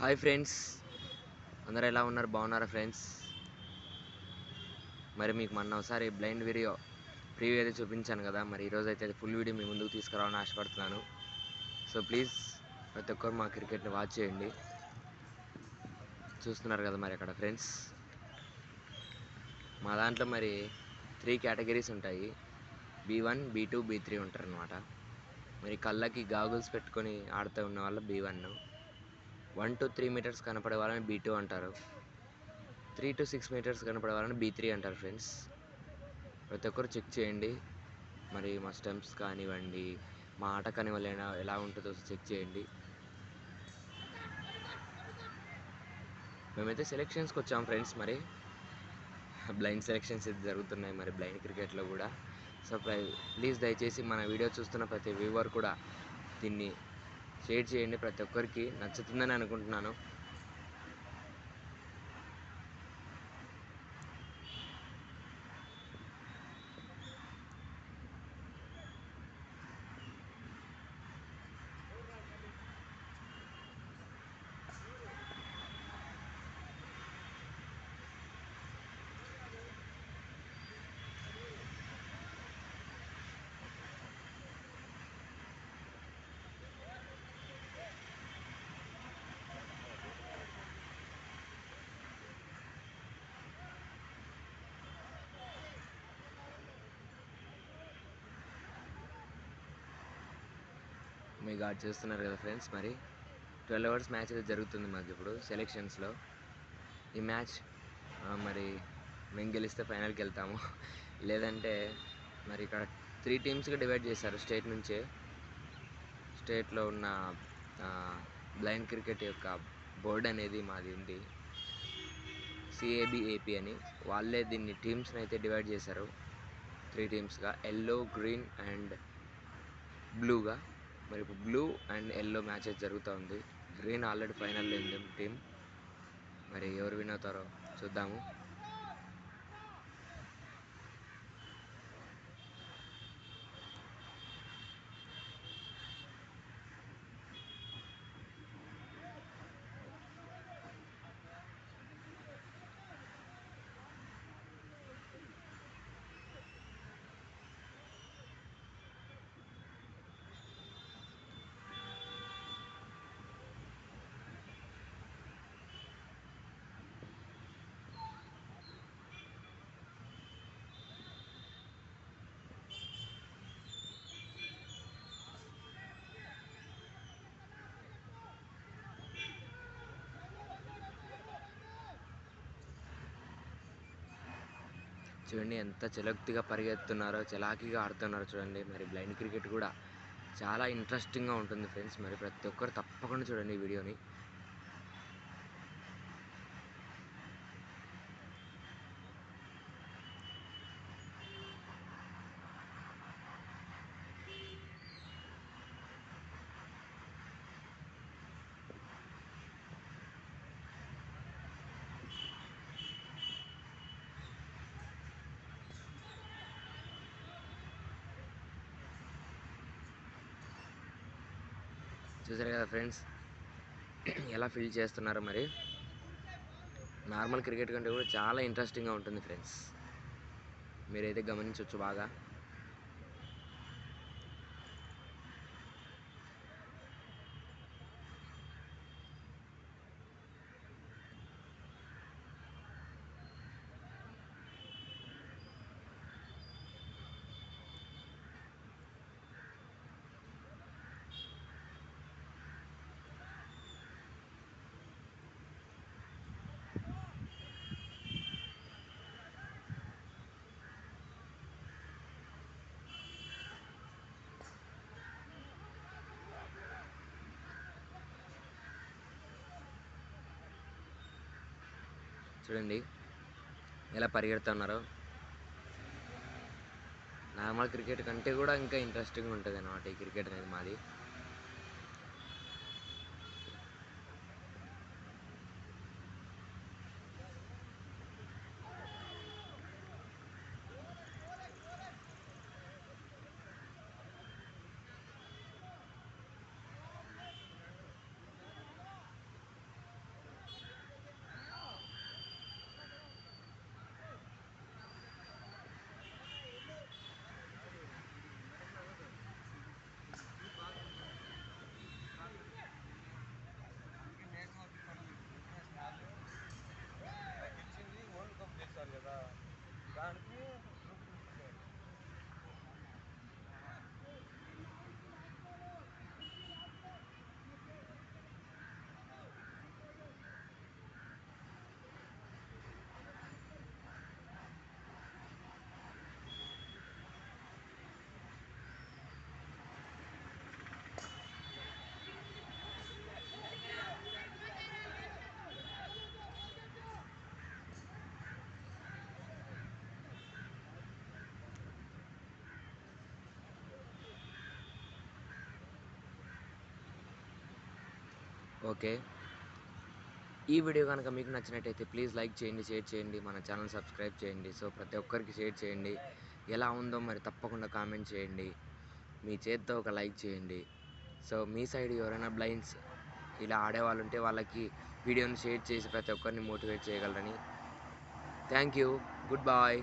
Hi friends, అందరూ ఎలా ఉన్నారు? బాగున్నారా ఫ్రెండ్స్? మరి మీకు మొన్న ఒకసారి బ్లైండ్ వీడియో ప్రీవ్యూ అయితే చూపించాను కదా. మరి ఈరోజు అయితే ఫుల్ వీడియో మీ ముందుకు తీసుకురావాలని ఆశపడుతున్నాను. సో ప్లీజ్ ప్రతి ఒక్కరు మా క్రికెట్ని వాచ్ చేయండి. చూస్తున్నారు కదా మరి అక్కడ ఫ్రెండ్స్, మా దాంట్లో మరి 3 కేటగిరీస్ ఉంటాయి. B1, B2, B3 ఉంటారనమాట. మరి కళ్ళకి గాగుల్స్ పెట్టుకొని ఆడుతూ ఉన్న వాళ్ళ B1, 1 to 3 మీటర్స్ కనపడే వాళ్ళని B2 అంటారు, 3 to 6 మీటర్స్ కనపడే వాళ్ళని B3 అంటారు ఫ్రెండ్స్. ప్రతి ఒక్కరు చెక్ చేయండి. మరి మా స్టెంప్స్ కానివ్వండి, మా ఆట కానివ్వండి ఎలా ఉంటుందో చెక్ చేయండి. మేమైతే సెలెక్షన్స్కి వచ్చాం ఫ్రెండ్స్. మరి బ్లైండ్ సెలెక్షన్స్ అయితే జరుగుతున్నాయి మరి బ్లైండ్ క్రికెట్లో కూడా. సో ప్లీజ్ దయచేసి మన వీడియో చూస్తున్న ప్రతి వ్యూవర్ కూడా దీన్ని షేర్ చేయండి. ప్రతి ఒక్కరికి నచ్చుతుందని అనుకుంటున్నాను. మీ గాడ్ చేస్తున్నారు కదా ఫ్రెండ్స్. మరి 12 అవర్స్ మ్యాచ్ అయితే జరుగుతుంది మాకు ఇప్పుడు సెలెక్షన్స్లో. ఈ మ్యాచ్ మరి మేము గెలిస్తే ఫైనల్కి వెళ్తాము, లేదంటే మరి ఇక్కడ 3 టీమ్స్గా డివైడ్ చేశారు స్టేట్ నుంచే. స్టేట్లో ఉన్న బ్లైండ్ క్రికెట్ యొక్క బోర్డ్ అనేది మాది ఉంది, CABAP అని. వాళ్ళే దీన్ని టీమ్స్ని అయితే డివైడ్ చేశారు 3 టీమ్స్గా, ఎల్లో, గ్రీన్ అండ్ బ్లూగా. మరి ఇప్పుడు బ్లూ అండ్ ఎల్లో మ్యాచెస్ జరుగుతూ ఉంది. గ్రీన్ ఆల్రెడీ ఫైనల్లో ఉంది టీం. మరి ఎవరు విన్ అవుతారో చూద్దాము. చూడండి ఎంత చలోక్తిగా పరిగెత్తున్నారో, చలాకీగా ఆడుతున్నారో చూడండి. మరి బ్లైండ్ క్రికెట్ కూడా చాలా ఇంట్రెస్టింగ్గా ఉంటుంది ఫ్రెండ్స్. మరి ప్రతి ఒక్కరు తప్పకుండా చూడండి ఈ వీడియోని. చూసారు కదా ఫ్రెండ్స్ ఎలా ఫీల్ చేస్తున్నారో. మరి నార్మల్ క్రికెట్ కంటే కూడా చాలా ఇంట్రెస్టింగ్గా ఉంటుంది ఫ్రెండ్స్, మీరైతే గమనించవచ్చు బాగా. చూడండి ఎలా పరిగెడుతున్నారో. నార్మల్ క్రికెట్ కంటే కూడా ఇంకా ఇంట్రెస్టింగ్గా ఉంటుంది అన్నమాట ఈ క్రికెట్ అనేది మాది. ఓకే. ఈ వీడియో కనుక మీకు నచ్చినట్టయితే ప్లీజ్ లైక్ చేయండి, షేర్ చేయండి, మన ఛానల్ సబ్స్క్రైబ్ చేయండి. సో ప్రతి ఒక్కరికి షేర్ చేయండి. ఎలా ఉందో మరి తప్పకుండా కామెంట్ చేయండి. మీ చేత్తో ఒక లైక్ చేయండి. సో మీ సైడ్ ఎవరైనా బ్లైండ్స్ ఇలా ఆడేవాళ్ళు ఉంటే వాళ్ళకి వీడియోని షేర్ చేసి ప్రతి ఒక్కరిని మోటివేట్ చేయగలరని. Thank you. Good bye.